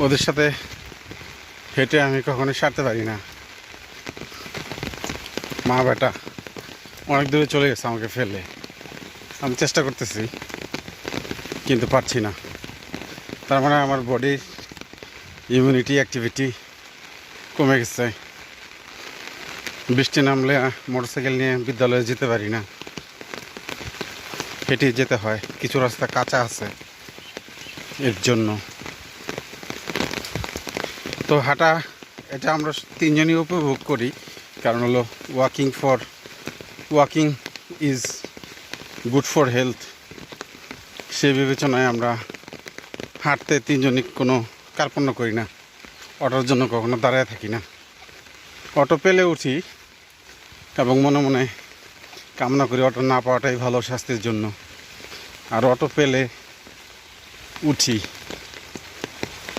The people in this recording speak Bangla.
ওদের সাথে হেঁটে আমি কখনোই সারতে পারি না। মা বেটা অনেক দূরে চলে গেছে আমাকে ফেলে। আমি চেষ্টা করতেছি কিন্তু পারছি না। তার মানে আমার বডির ইমিউনিটি অ্যাক্টিভিটি কমে গেছে। বৃষ্টি নামলে মোটরসাইকেল নিয়ে বিদ্যালয়ে যেতে পারি না, হেঁটে যেতে হয়। কিছু রাস্তা কাঁচা আছে এর জন্য। তো হাঁটা এটা আমরা তিনজনই উপভোগ করি, কারণ হলো walking is good for health. সেই বিবেচনায় আমরা হাঁটতে তিনজনই কোনো কার্পণ্য করি না। অটোর জন্য কখনো দাঁড়ায় থাকি না। অটো পেলে উঠি এবং মনে মনে কামনা করি অটো না পাওয়াটাই ভালো স্বাস্থ্যের জন্য। আর অটো পেলে উঠি।